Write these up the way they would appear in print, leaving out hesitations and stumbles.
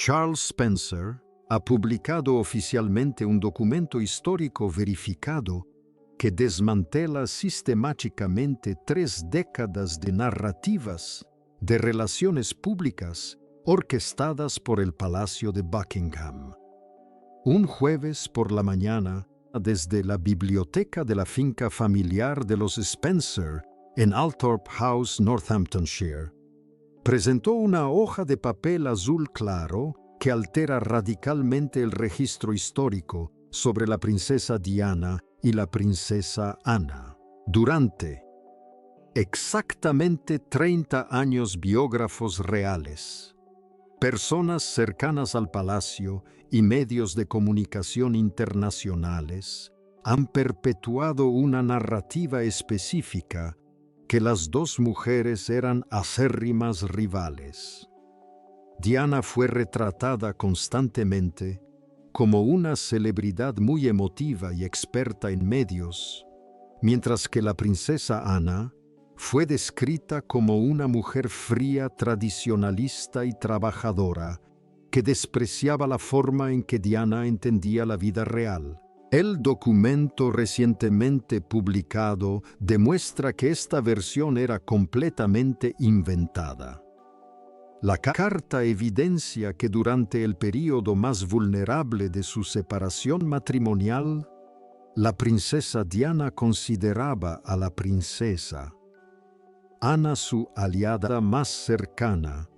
Charles Spencer ha publicado oficialmente un documento histórico verificado que desmantela sistemáticamente 3 décadas de narrativas de relaciones públicas orquestadas por el Palacio de Buckingham. Un jueves por la mañana, desde la biblioteca de la finca familiar de los Spencer en Althorp House, Northamptonshire, presentó una hoja de papel azul claro que altera radicalmente el registro histórico sobre la princesa Diana y la princesa Ana. Durante exactamente 30 años, biógrafos reales, personas cercanas al palacio y medios de comunicación internacionales han perpetuado una narrativa específica que las dos mujeres eran acérrimas rivales. Diana fue retratada constantemente como una celebridad muy emotiva y experta en medios, mientras que la princesa Ana fue descrita como una mujer fría, tradicionalista y trabajadora, que despreciaba la forma en que Diana entendía la vida real. El documento recientemente publicado demuestra que esta versión era completamente inventada. La carta evidencia que durante el período más vulnerable de su separación matrimonial, la princesa Diana consideraba a la princesa Ana su aliada más cercana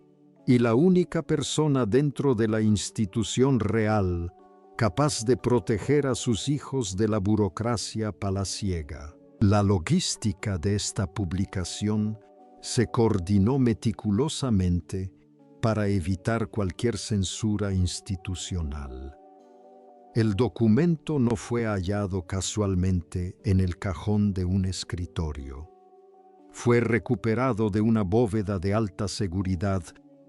y la única persona dentro de la institución real capaz de proteger a sus hijos de la burocracia palaciega. La logística de esta publicación se coordinó meticulosamente para evitar cualquier censura institucional. El documento no fue hallado casualmente en el cajón de un escritorio. Fue recuperado de una bóveda de alta seguridad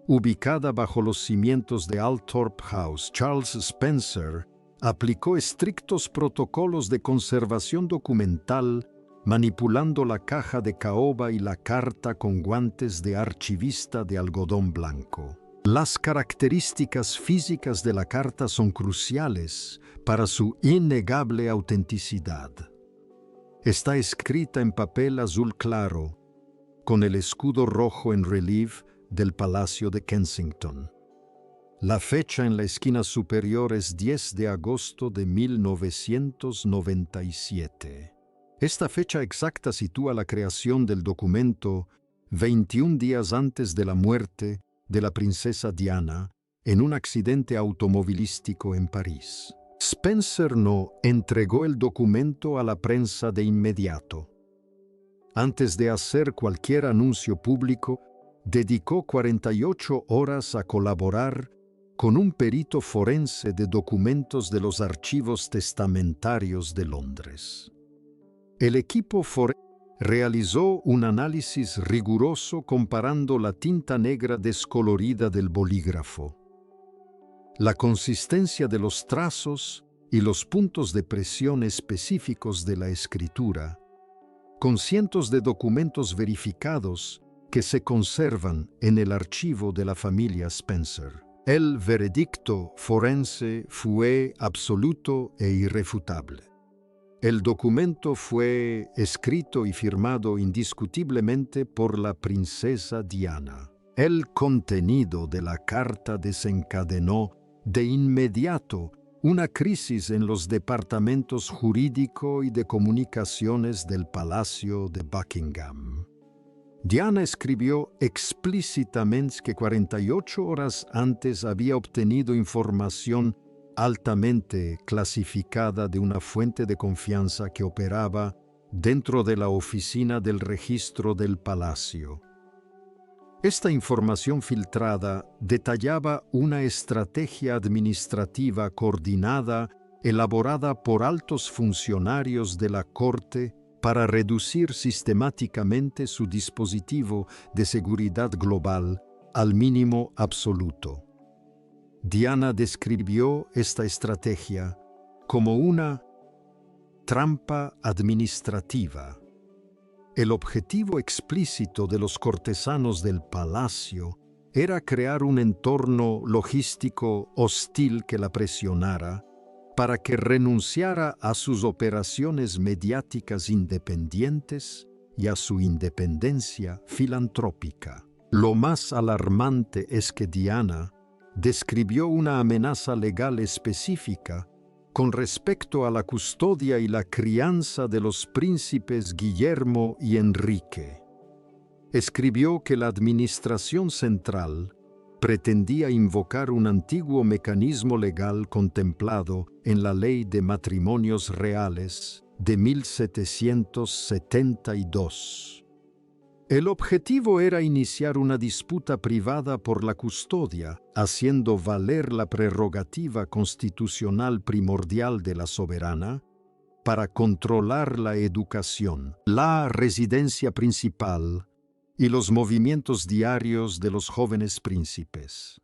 ubicada bajo los cimientos de Althorp House. Charles Spencer aplicó estrictos protocolos de conservación documental, manipulando la caja de caoba y la carta con guantes de archivista de algodón blanco. Las características físicas de la carta son cruciales para su innegable autenticidad. Está escrita en papel azul claro, con el escudo rojo en relieve del Palacio de Kensington. La fecha en la esquina superior es 10 de agosto de 1997. Esta fecha exacta sitúa la creación del documento 21 días antes de la muerte de la princesa Diana en un accidente automovilístico en París. Spencer no entregó el documento a la prensa de inmediato. Antes de hacer cualquier anuncio público, dedicó 48 horas a colaborar con un perito forense de documentos de los archivos testamentarios de Londres. El equipo forense realizó un análisis riguroso comparando la tinta negra descolorida del bolígrafo, la consistencia de los trazos y los puntos de presión específicos de la escritura, con cientos de documentos verificados que se conservan en el archivo de la familia Spencer. El veredicto forense fue absoluto e irrefutable. El documento fue escrito y firmado indiscutiblemente por la princesa Diana. El contenido de la carta desencadenó de inmediato una crisis en los departamentos jurídico y de comunicaciones del Palacio de Buckingham. Diana escribió explícitamente que 48 horas antes había obtenido información altamente clasificada de una fuente de confianza que operaba dentro de la oficina del registro del palacio. Esta información filtrada detallaba una estrategia administrativa coordinada elaborada por altos funcionarios de la corte para reducir sistemáticamente su dispositivo de seguridad global al mínimo absoluto. Diana describió esta estrategia como una trampa administrativa. El objetivo explícito de los cortesanos del palacio era crear un entorno logístico hostil que la presionara para que renunciara a sus operaciones mediáticas independientes y a su independencia filantrópica. Lo más alarmante es que Diana describió una amenaza legal específica con respecto a la custodia y la crianza de los príncipes Guillermo y Enrique. Escribió que la administración central pretendía invocar un antiguo mecanismo legal contemplado en la Ley de Matrimonios Reales de 1772. El objetivo era iniciar una disputa privada por la custodia, haciendo valer la prerrogativa constitucional primordial de la soberana para controlar la educación, la residencia principal y los movimientos diarios de los jóvenes príncipes.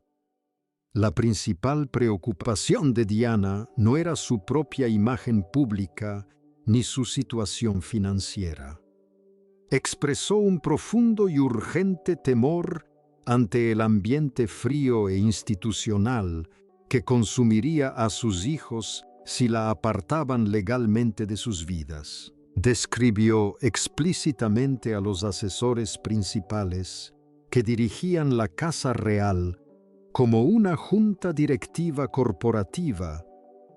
La principal preocupación de Diana no era su propia imagen pública ni su situación financiera. Expresó un profundo y urgente temor ante el ambiente frío e institucional que consumiría a sus hijos si la apartaban legalmente de sus vidas. Describió explícitamente a los asesores principales que dirigían la Casa Real como una junta directiva corporativa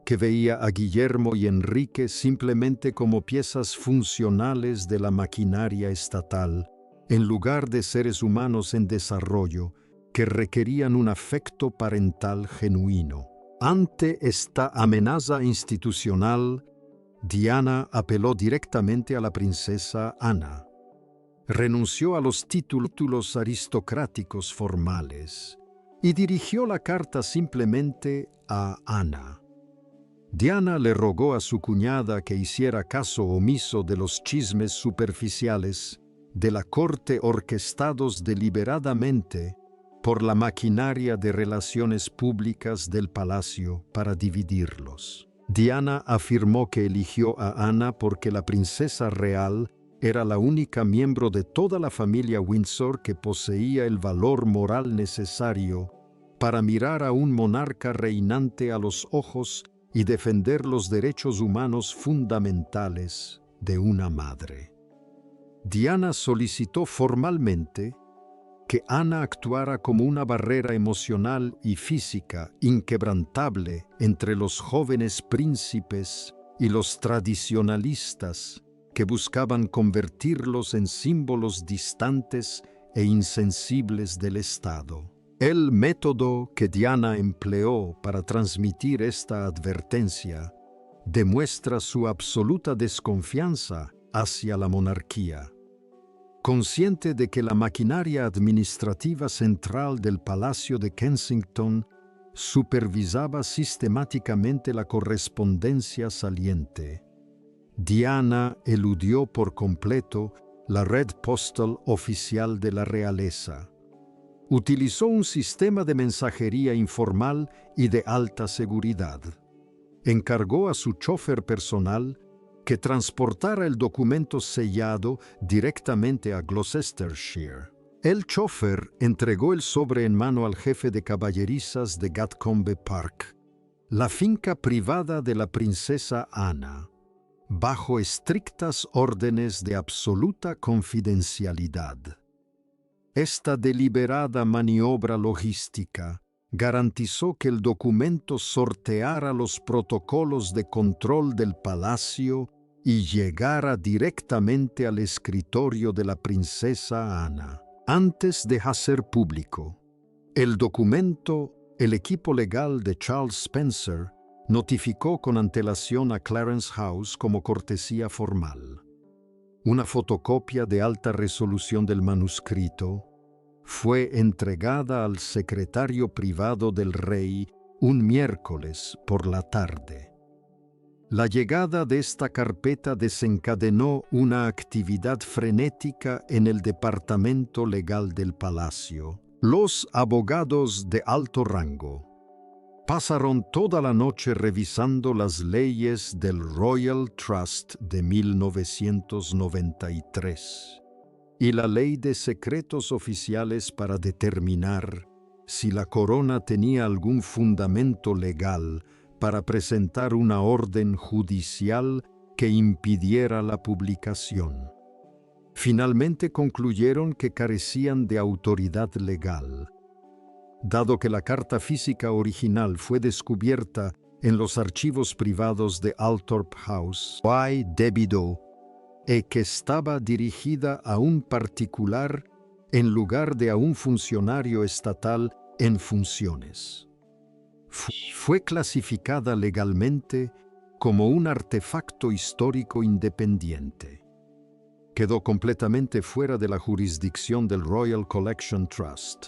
que veía a Guillermo y Enrique simplemente como piezas funcionales de la maquinaria estatal, en lugar de seres humanos en desarrollo que requerían un afecto parental genuino. Ante esta amenaza institucional, Diana apeló directamente a la princesa Ana. Renunció a los títulos aristocráticos formales y dirigió la carta simplemente a Ana. Diana le rogó a su cuñada que hiciera caso omiso de los chismes superficiales de la corte orquestados deliberadamente por la maquinaria de relaciones públicas del palacio para dividirlos. Diana afirmó que eligió a Ana porque la princesa real era la única miembro de toda la familia Windsor que poseía el valor moral necesario para mirar a un monarca reinante a los ojos y defender los derechos humanos fundamentales de una madre. Diana solicitó formalmente que Ana actuara como una barrera emocional y física inquebrantable entre los jóvenes príncipes y los tradicionalistas que buscaban convertirlos en símbolos distantes e insensibles del Estado. El método que Diana empleó para transmitir esta advertencia demuestra su absoluta desconfianza hacia la monarquía. Consciente de que la maquinaria administrativa central del Palacio de Kensington supervisaba sistemáticamente la correspondencia saliente, Diana eludió por completo la red postal oficial de la realeza. Utilizó un sistema de mensajería informal y de alta seguridad. Encargó a su chofer personal que transportara el documento sellado directamente a Gloucestershire. El chofer entregó el sobre en mano al jefe de caballerizas de Gatcombe Park, la finca privada de la princesa Ana, bajo estrictas órdenes de absoluta confidencialidad. Esta deliberada maniobra logística garantizó que el documento sorteara los protocolos de control del palacio y llegara directamente al escritorio de la princesa Ana. Antes de hacer público el documento, el equipo legal de Charles Spencer notificó con antelación a Clarence House como cortesía formal. Una fotocopia de alta resolución del manuscrito fue entregada al secretario privado del rey un miércoles por la tarde. La llegada de esta carpeta desencadenó una actividad frenética en el departamento legal del palacio. Los abogados de alto rango pasaron toda la noche revisando las leyes del Royal Trust de 1993. y la ley de secretos oficiales para determinar si la corona tenía algún fundamento legal para presentar una orden judicial que impidiera la publicación. Finalmente concluyeron que carecían de autoridad legal. Dado que la carta física original fue descubierta en los archivos privados de Althorp House, debido y que estaba dirigida a un particular en lugar de a un funcionario estatal en funciones. Fue clasificada legalmente como un artefacto histórico independiente. Quedó completamente fuera de la jurisdicción del Royal Collection Trust.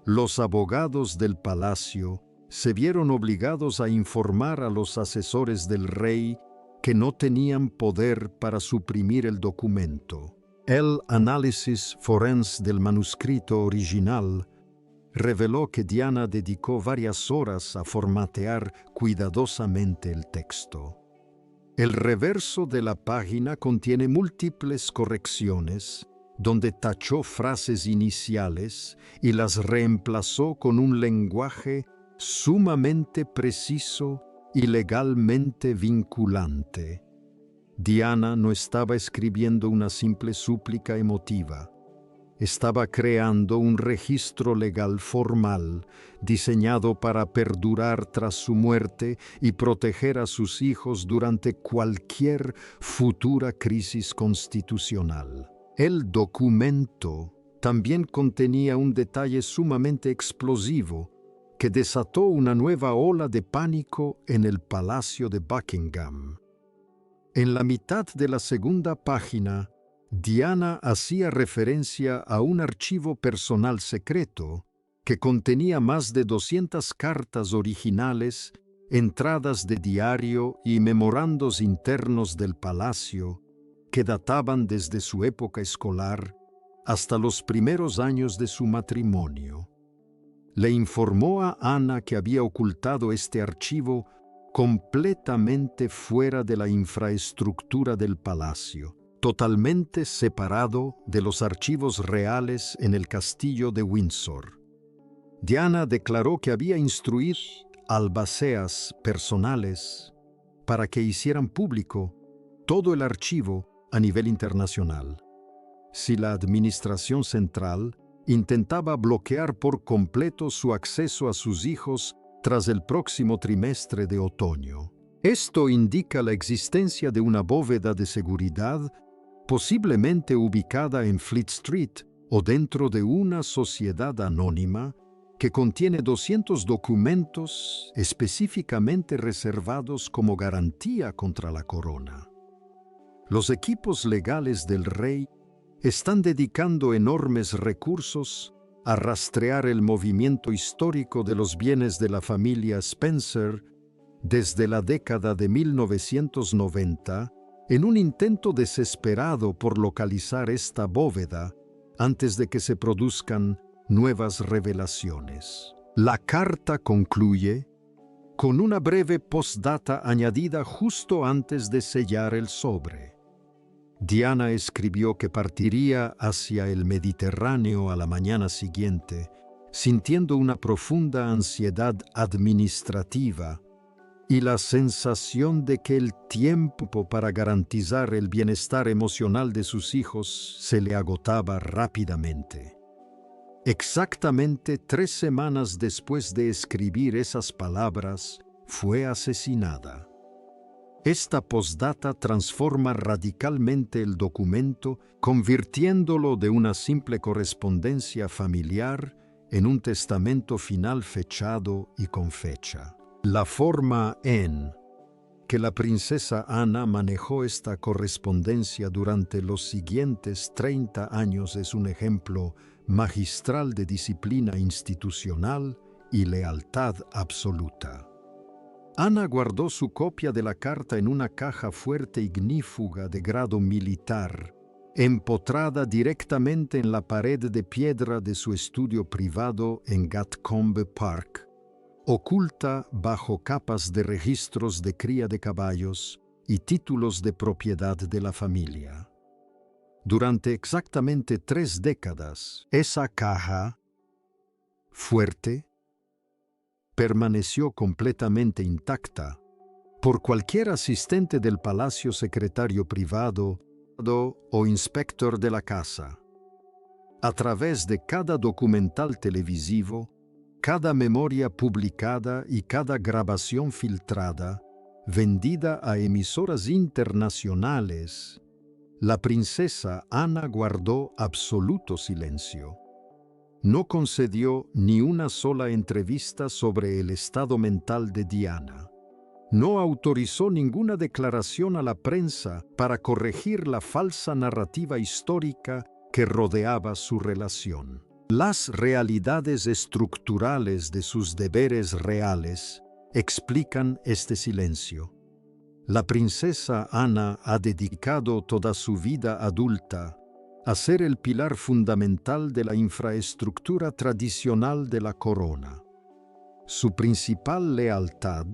Los abogados del palacio se vieron obligados a informar a los asesores del rey que no tenían poder para suprimir el documento. El análisis forense del manuscrito original reveló que Diana dedicó varias horas a formatear cuidadosamente el texto. El reverso de la página contiene múltiples correcciones, donde tachó frases iniciales y las reemplazó con un lenguaje sumamente preciso y legalmente vinculante. Diana no estaba escribiendo una simple súplica emotiva. Estaba creando un registro legal formal, diseñado para perdurar tras su muerte y proteger a sus hijos durante cualquier futura crisis constitucional. El documento también contenía un detalle sumamente explosivo que desató una nueva ola de pánico en el Palacio de Buckingham. En la mitad de la segunda página, Diana hacía referencia a un archivo personal secreto que contenía más de 200 cartas originales, entradas de diario y memorandos internos del palacio que databan desde su época escolar hasta los primeros años de su matrimonio. Le informó a Ana que había ocultado este archivo completamente fuera de la infraestructura del palacio, totalmente separado de los archivos reales en el castillo de Windsor. Diana declaró que había instruido albaceas personales para que hicieran público todo el archivo a nivel internacional. Si la administración central intentaba bloquear por completo su acceso a sus hijos tras el próximo trimestre de otoño. Esto indica la existencia de una bóveda de seguridad posiblemente ubicada en Fleet Street o dentro de una sociedad anónima que contiene 200 documentos específicamente reservados como garantía contra la corona. Los equipos legales del rey están dedicando enormes recursos a rastrear el movimiento histórico de los bienes de la familia Spencer desde la década de 1990 en un intento desesperado por localizar esta bóveda antes de que se produzcan nuevas revelaciones. La carta concluye con una breve postdata añadida justo antes de sellar el sobre. Diana escribió que partiría hacia el Mediterráneo a la mañana siguiente, sintiendo una profunda ansiedad administrativa y la sensación de que el tiempo para garantizar el bienestar emocional de sus hijos se le agotaba rápidamente. Exactamente 3 semanas después de escribir esas palabras, fue asesinada. Esta postdata transforma radicalmente el documento, convirtiéndolo de una simple correspondencia familiar en un testamento final fechado y con fecha. La forma en que la princesa Ana manejó esta correspondencia durante los siguientes 30 años es un ejemplo magistral de disciplina institucional y lealtad absoluta. Ana guardó su copia de la carta en una caja fuerte ignífuga de grado militar, empotrada directamente en la pared de piedra de su estudio privado en Gatcombe Park, oculta bajo capas de registros de cría de caballos y títulos de propiedad de la familia. Durante exactamente 3 décadas, esa caja, fuerte, permaneció completamente intacta por cualquier asistente del palacio, secretario privado o inspector de la casa. A través de cada documental televisivo, cada memoria publicada y cada grabación filtrada, vendida a emisoras internacionales, la princesa Ana guardó absoluto silencio. No concedió ni una sola entrevista sobre el estado mental de Diana. No autorizó ninguna declaración a la prensa para corregir la falsa narrativa histórica que rodeaba su relación. Las realidades estructurales de sus deberes reales explican este silencio. La princesa Ana ha dedicado toda su vida adulta a ser el pilar fundamental de la infraestructura tradicional de la corona. Su principal lealtad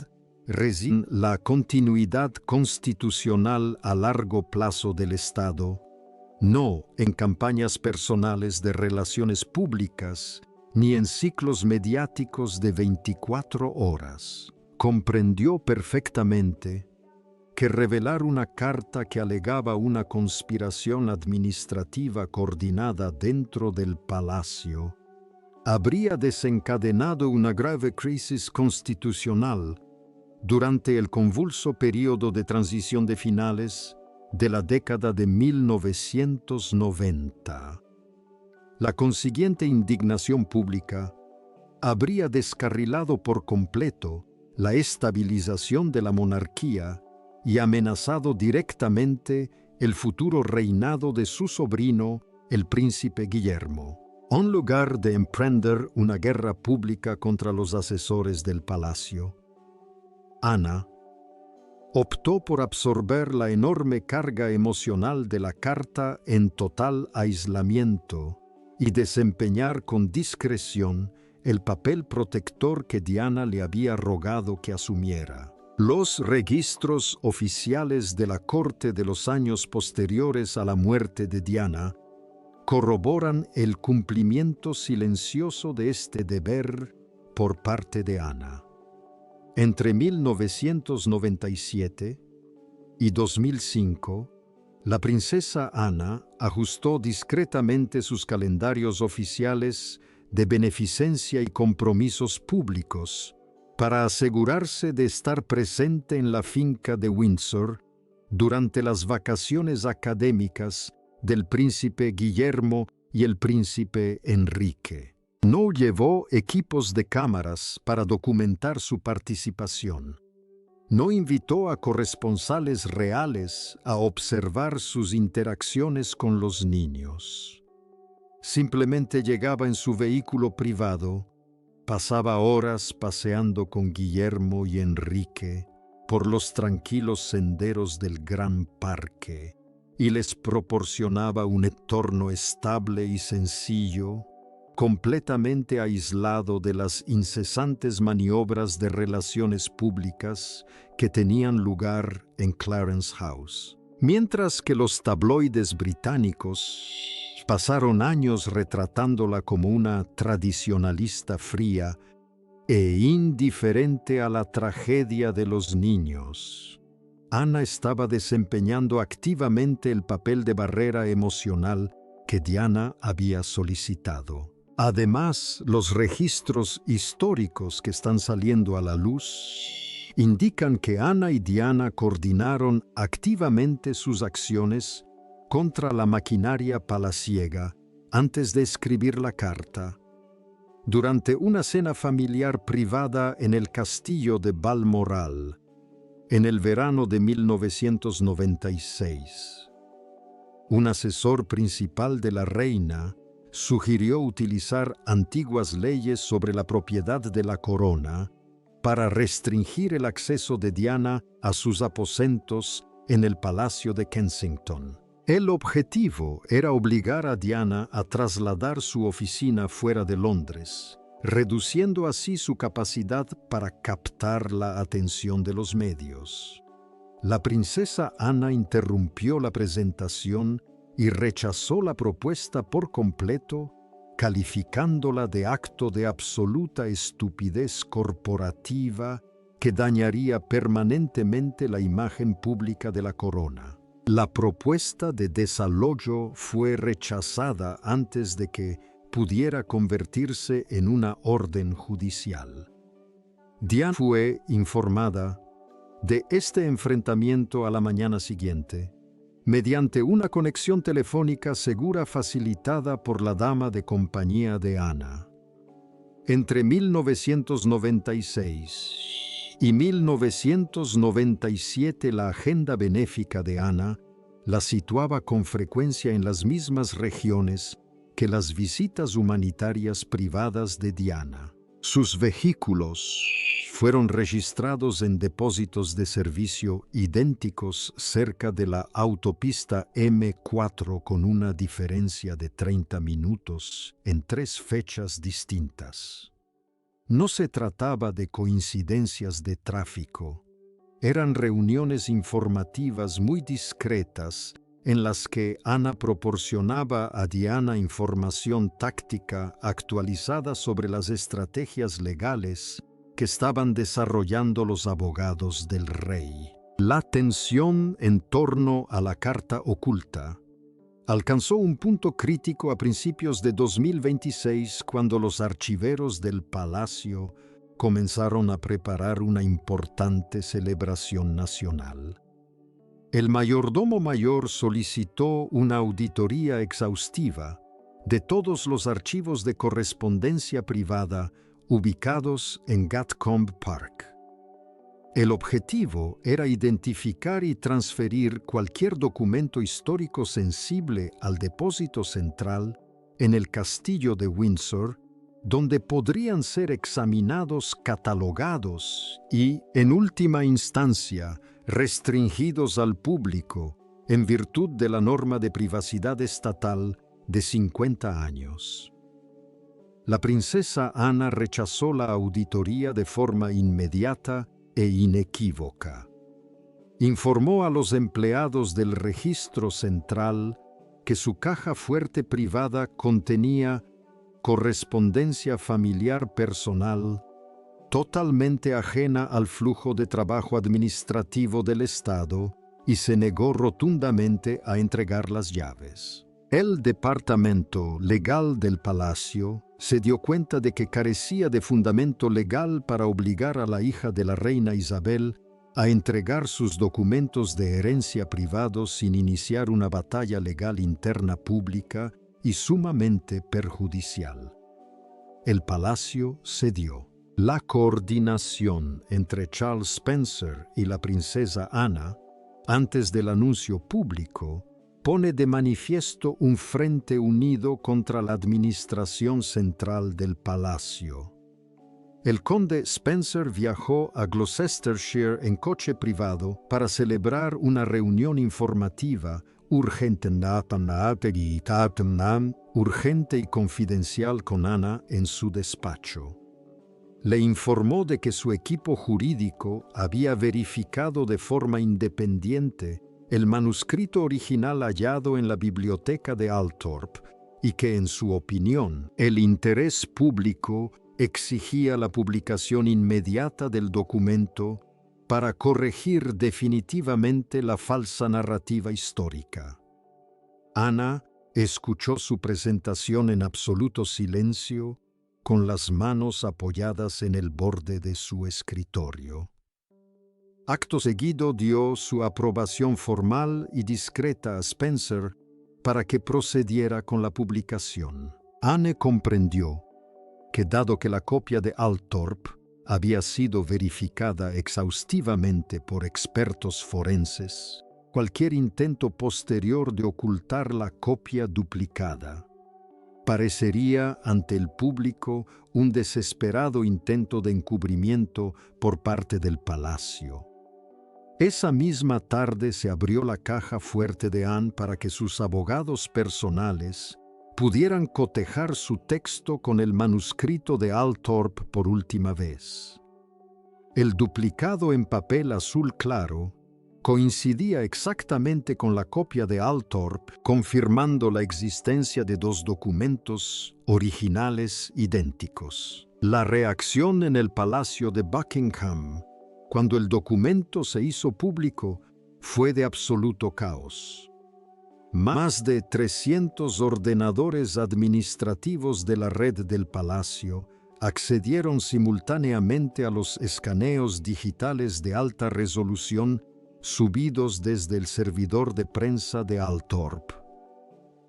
reside en la continuidad constitucional a largo plazo del Estado, no en campañas personales de relaciones públicas ni en ciclos mediáticos de 24 horas. Comprendió perfectamente que revelar una carta que alegaba una conspiración administrativa coordinada dentro del palacio habría desencadenado una grave crisis constitucional durante el convulso periodo de transición de finales de la década de 1990. La consiguiente indignación pública habría descarrilado por completo la estabilización de la monarquía y amenazado directamente el futuro reinado de su sobrino, el príncipe Guillermo. En lugar de emprender una guerra pública contra los asesores del palacio, Ana optó por absorber la enorme carga emocional de la carta en total aislamiento y desempeñar con discreción el papel protector que Diana le había rogado que asumiera. Los registros oficiales de la corte de los años posteriores a la muerte de Diana corroboran el cumplimiento silencioso de este deber por parte de Ana. Entre 1997 y 2005, la princesa Ana ajustó discretamente sus calendarios oficiales de beneficencia y compromisos públicos para asegurarse de estar presente en la finca de Windsor durante las vacaciones académicas del príncipe Guillermo y el príncipe Enrique. No llevó equipos de cámaras para documentar su participación. No invitó a corresponsales reales a observar sus interacciones con los niños. Simplemente llegaba en su vehículo privado, pasaba horas paseando con Guillermo y Enrique por los tranquilos senderos del gran parque y les proporcionaba un entorno estable y sencillo, completamente aislado de las incesantes maniobras de relaciones públicas que tenían lugar en Clarence House. Mientras que los tabloides británicos pasaron años retratándola como una tradicionalista fría e indiferente a la tragedia de los niños, Ana estaba desempeñando activamente el papel de barrera emocional que Diana había solicitado. Además, los registros históricos que están saliendo a la luz indican que Ana y Diana coordinaron activamente sus acciones contra la maquinaria palaciega antes de escribir la carta, durante una cena familiar privada en el castillo de Balmoral, en el verano de 1996. Un asesor principal de la reina sugirió utilizar antiguas leyes sobre la propiedad de la corona para restringir el acceso de Diana a sus aposentos en el Palacio de Kensington. El objetivo era obligar a Diana a trasladar su oficina fuera de Londres, reduciendo así su capacidad para captar la atención de los medios. La princesa Ana interrumpió la presentación y rechazó la propuesta por completo, calificándola de acto de absoluta estupidez corporativa que dañaría permanentemente la imagen pública de la corona. La propuesta de desalojo fue rechazada antes de que pudiera convertirse en una orden judicial. Diana fue informada de este enfrentamiento a la mañana siguiente, mediante una conexión telefónica segura facilitada por la dama de compañía de Ana. Entre 1996 y 1997 la agenda benéfica de Ana la situaba con frecuencia en las mismas regiones que las visitas humanitarias privadas de Diana. Sus vehículos fueron registrados en depósitos de servicio idénticos cerca de la autopista M4 con una diferencia de 30 minutos en 3 fechas distintas. No se trataba de coincidencias de tráfico. Eran reuniones informativas muy discretas en las que Ana proporcionaba a Diana información táctica actualizada sobre las estrategias legales que estaban desarrollando los abogados del rey. La tensión en torno a la carta oculta alcanzó un punto crítico a principios de 2026 cuando los archiveros del palacio comenzaron a preparar una importante celebración nacional. El mayordomo mayor solicitó una auditoría exhaustiva de todos los archivos de correspondencia privada ubicados en Gatcombe Park. El objetivo era identificar y transferir cualquier documento histórico sensible al depósito central en el castillo de Windsor, donde podrían ser examinados, catalogados y, en última instancia, restringidos al público en virtud de la norma de privacidad estatal de 50 años. La princesa Ana rechazó la auditoría de forma inmediata e inequívoca. Informó a los empleados del registro central que su caja fuerte privada contenía correspondencia familiar personal totalmente ajena al flujo de trabajo administrativo del Estado y se negó rotundamente a entregar las llaves. El departamento legal del palacio se dio cuenta de que carecía de fundamento legal para obligar a la hija de la reina Isabel a entregar sus documentos de herencia privados sin iniciar una batalla legal interna pública y sumamente perjudicial. El palacio cedió. La coordinación entre Charles Spencer y la princesa Ana, antes del anuncio público, pone de manifiesto un frente unido contra la administración central del palacio. El conde Spencer viajó a Gloucestershire en coche privado para celebrar una reunión informativa urgente y confidencial con Ana en su despacho. Le informó de que su equipo jurídico había verificado de forma independiente el manuscrito original hallado en la biblioteca de Althorp y que, en su opinión, el interés público exigía la publicación inmediata del documento para corregir definitivamente la falsa narrativa histórica. Ana escuchó su presentación en absoluto silencio, con las manos apoyadas en el borde de su escritorio. Acto seguido dio su aprobación formal y discreta a Spencer para que procediera con la publicación. Anne comprendió que, dado que la copia de Althorp había sido verificada exhaustivamente por expertos forenses, cualquier intento posterior de ocultar la copia duplicada parecería ante el público un desesperado intento de encubrimiento por parte del palacio. Esa misma tarde se abrió la caja fuerte de Anne para que sus abogados personales pudieran cotejar su texto con el manuscrito de Althorp por última vez. El duplicado en papel azul claro coincidía exactamente con la copia de Althorp, confirmando la existencia de dos documentos originales idénticos. La reacción en el Palacio de Buckingham, cuando el documento se hizo público, fue de absoluto caos. Más de 300 ordenadores administrativos de la red del Palacio accedieron simultáneamente a los escaneos digitales de alta resolución subidos desde el servidor de prensa de Althorp.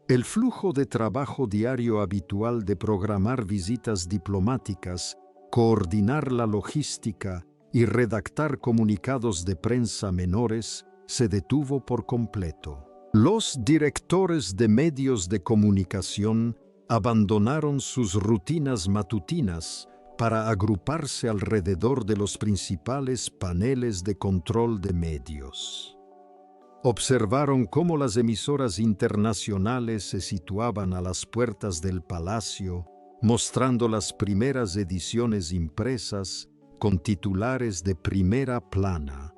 El flujo de trabajo diario habitual de programar visitas diplomáticas, coordinar la logística y redactar comunicados de prensa menores se detuvo por completo. Los directores de medios de comunicación abandonaron sus rutinas matutinas para agruparse alrededor de los principales paneles de control de medios. Observaron cómo las emisoras internacionales se situaban a las puertas del palacio, mostrando las primeras ediciones impresas con titulares de primera plana,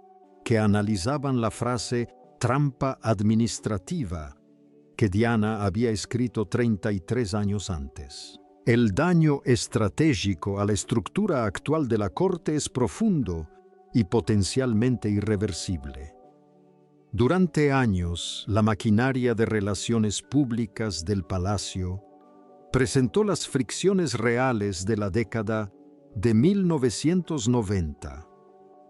que analizaban la frase «trampa administrativa» que Diana había escrito 33 años antes. El daño estratégico a la estructura actual de la corte es profundo y potencialmente irreversible. Durante años, la maquinaria de relaciones públicas del palacio presentó las fricciones reales de la década de 1990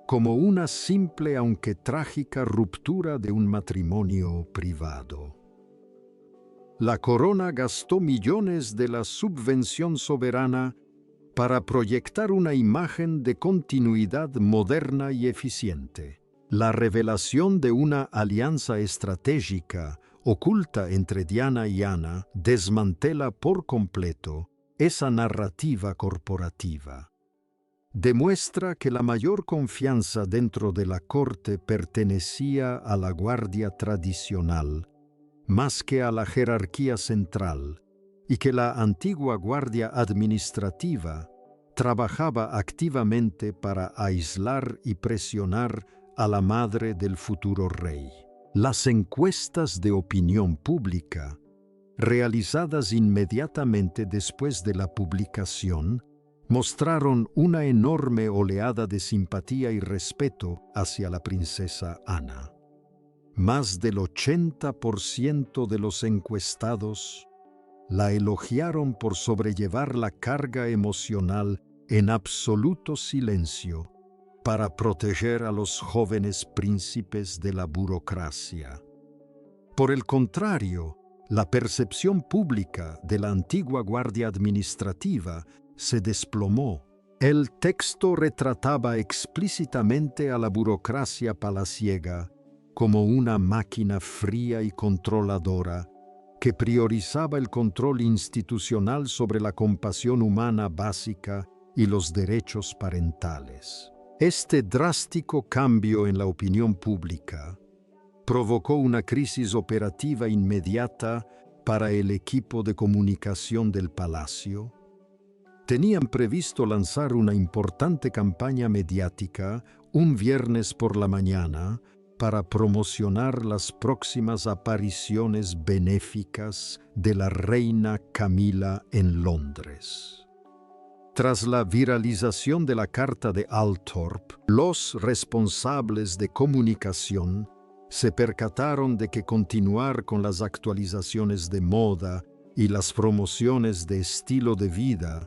como una simple aunque trágica ruptura de un matrimonio privado. La corona gastó millones de la subvención soberana para proyectar una imagen de continuidad moderna y eficiente. La revelación de una alianza estratégica oculta entre Diana y Ana desmantela por completo esa narrativa corporativa. Demuestra que la mayor confianza dentro de la corte pertenecía a la guardia tradicional, más que a la jerarquía central, y que la antigua guardia administrativa trabajaba activamente para aislar y presionar a la madre del futuro rey. Las encuestas de opinión pública, realizadas inmediatamente después de la publicación, mostraron una enorme oleada de simpatía y respeto hacia la princesa Ana. Más del 80% de los encuestados la elogiaron por sobrellevar la carga emocional en absoluto silencio para proteger a los jóvenes príncipes de la burocracia. Por el contrario, la percepción pública de la antigua guardia administrativa se desplomó. El texto retrataba explícitamente a la burocracia palaciega como una máquina fría y controladora que priorizaba el control institucional sobre la compasión humana básica y los derechos parentales. Este drástico cambio en la opinión pública provocó una crisis operativa inmediata para el equipo de comunicación del palacio. Tenían previsto lanzar una importante campaña mediática un viernes por la mañana para promocionar las próximas apariciones benéficas de la reina Camila en Londres. Tras la viralización de la carta de Althorp, los responsables de comunicación se percataron de que continuar con las actualizaciones de moda y las promociones de estilo de vida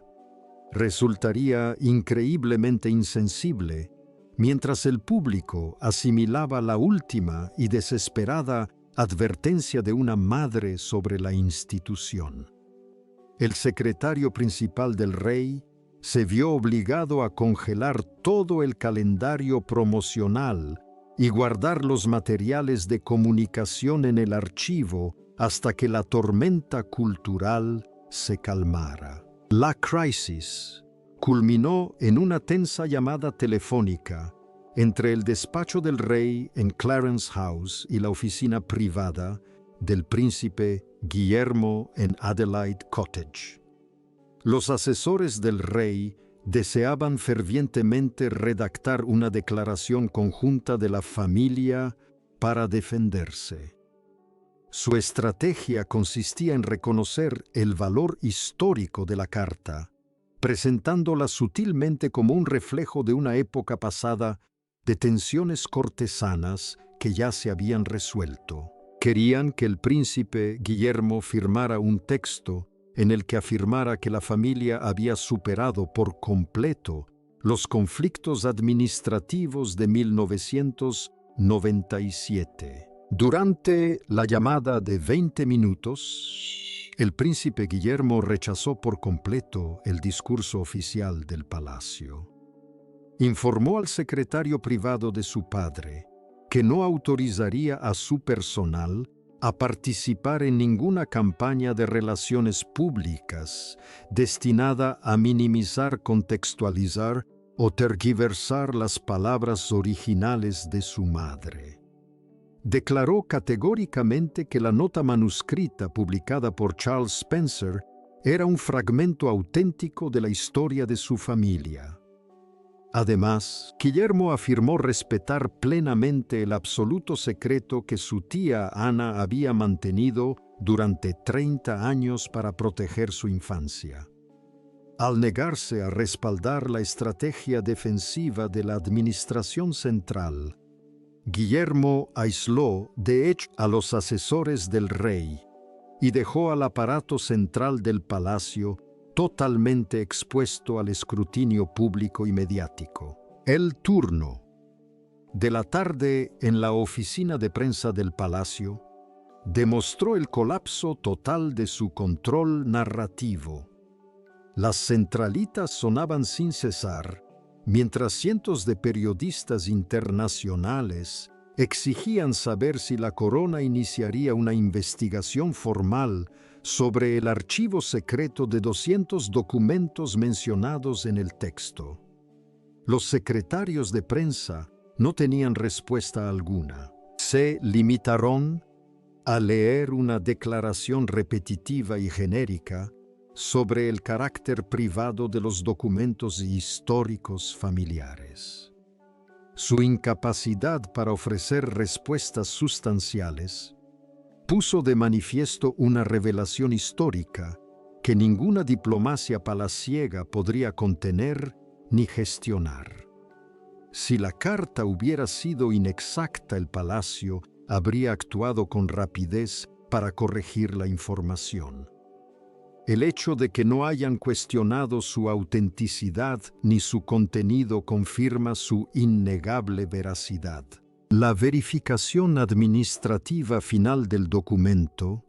resultaría increíblemente insensible, mientras el público asimilaba la última y desesperada advertencia de una madre sobre la institución. El secretario principal del rey se vio obligado a congelar todo el calendario promocional y guardar los materiales de comunicación en el archivo hasta que la tormenta cultural se calmara. La crisis culminó en una tensa llamada telefónica entre el despacho del rey en Clarence House y la oficina privada del príncipe Guillermo en Adelaide Cottage. Los asesores del rey deseaban fervientemente redactar una declaración conjunta de la familia para defenderse. Su estrategia consistía en reconocer el valor histórico de la carta, presentándola sutilmente como un reflejo de una época pasada de tensiones cortesanas que ya se habían resuelto. Querían que el príncipe Guillermo firmara un texto en el que afirmara que la familia había superado por completo los conflictos administrativos de 1997. Durante la llamada de 20 minutos, el príncipe Guillermo rechazó por completo el discurso oficial del palacio. Informó al secretario privado de su padre que no autorizaría a su personal a participar en ninguna campaña de relaciones públicas destinada a minimizar, contextualizar o tergiversar las palabras originales de su madre. Declaró categóricamente que la nota manuscrita publicada por Charles Spencer era un fragmento auténtico de la historia de su familia. Además, Guillermo afirmó respetar plenamente el absoluto secreto que su tía Ana había mantenido durante 30 años para proteger su infancia. Al negarse a respaldar la estrategia defensiva de la administración central, Guillermo aisló, de hecho, a los asesores del rey y dejó al aparato central del palacio totalmente expuesto al escrutinio público y mediático. El turno de la tarde en la oficina de prensa del palacio demostró el colapso total de su control narrativo. Las centralitas sonaban sin cesar, mientras cientos de periodistas internacionales exigían saber si la corona iniciaría una investigación formal sobre el archivo secreto de 200 documentos mencionados en el texto. Los secretarios de prensa no tenían respuesta alguna. Se limitaron a leer una declaración repetitiva y genérica sobre el carácter privado de los documentos históricos familiares. Su incapacidad para ofrecer respuestas sustanciales puso de manifiesto una revelación histórica que ninguna diplomacia palaciega podría contener ni gestionar. Si la carta hubiera sido inexacta, el palacio habría actuado con rapidez para corregir la información. El hecho de que no hayan cuestionado su autenticidad ni su contenido confirma su innegable veracidad. La verificación administrativa final del documento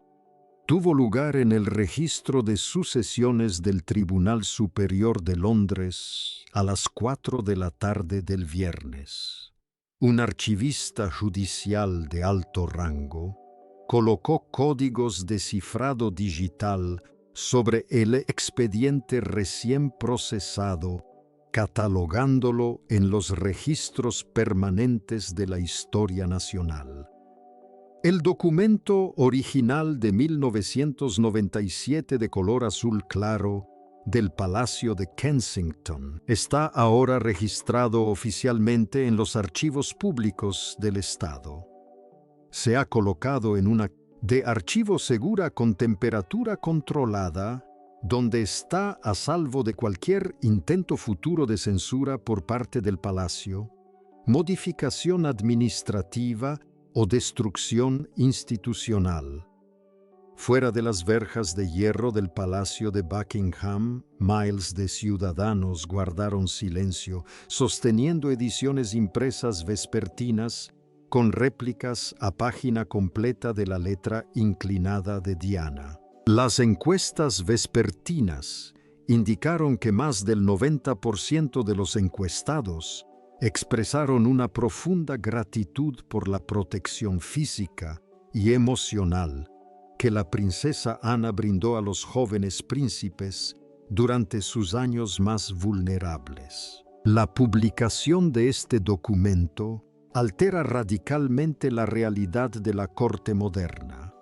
tuvo lugar en el registro de sucesiones del Tribunal Superior de Londres a las 4 de la tarde del viernes. Un archivista judicial de alto rango colocó códigos de cifrado digital sobre el expediente recién procesado, catalogándolo en los registros permanentes de la historia nacional. El documento original de 1997 de color azul claro del Palacio de Kensington está ahora registrado oficialmente en los archivos públicos del Estado. Se ha colocado en una de archivo segura con temperatura controlada, donde está a salvo de cualquier intento futuro de censura por parte del Palacio, modificación administrativa o destrucción institucional. Fuera de las verjas de hierro del Palacio de Buckingham, miles de ciudadanos guardaron silencio, sosteniendo ediciones impresas vespertinas con réplicas a página completa de la letra inclinada de Diana. Las encuestas vespertinas indicaron que más del 90% de los encuestados expresaron una profunda gratitud por la protección física y emocional que la princesa Ana brindó a los jóvenes príncipes durante sus años más vulnerables. La publicación de este documento altera radicalmente la realidad de la corte moderna.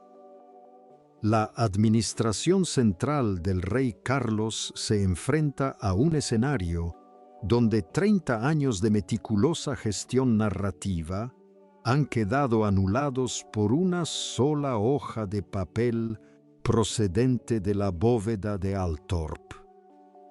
La administración central del rey Carlos se enfrenta a un escenario donde 30 años de meticulosa gestión narrativa han quedado anulados por una sola hoja de papel procedente de la bóveda de Althorp.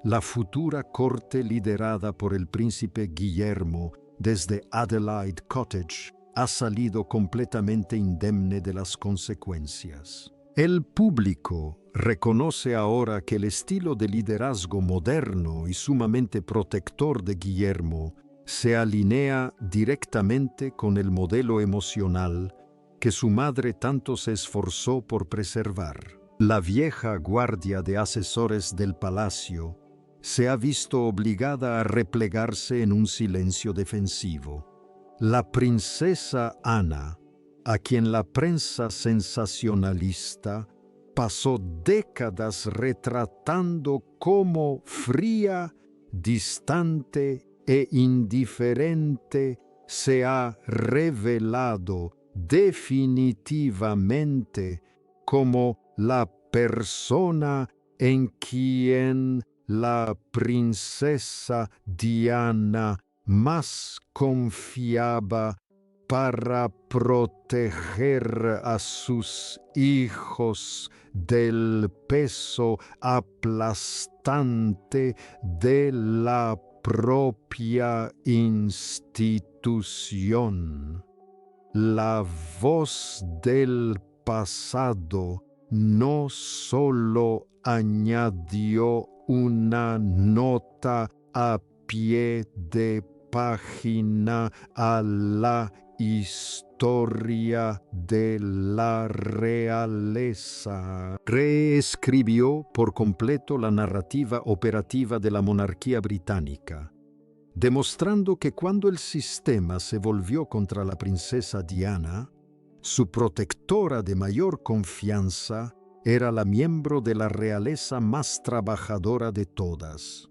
La futura corte liderada por el príncipe Guillermo desde Adelaide Cottage ha salido completamente indemne de las consecuencias. El público reconoce ahora que el estilo de liderazgo moderno y sumamente protector de Guillermo se alinea directamente con el modelo emocional que su madre tanto se esforzó por preservar. La vieja guardia de asesores del palacio se ha visto obligada a replegarse en un silencio defensivo. La princesa Ana, a quien la prensa sensacionalista pasó décadas retratando como fría, distante e indiferente, se ha revelado definitivamente como la persona en quien la princesa Diana más confiaba para proteger a sus hijos del peso aplastante de la propia institución. La voz del pasado no solo añadió una nota a pie de página a la historia de la realeza. Reescribió por completo la narrativa operativa de la monarquía británica, demostrando que cuando el sistema se volvió contra la princesa Diana, su protectora de mayor confianza era la miembro de la realeza más trabajadora de todas.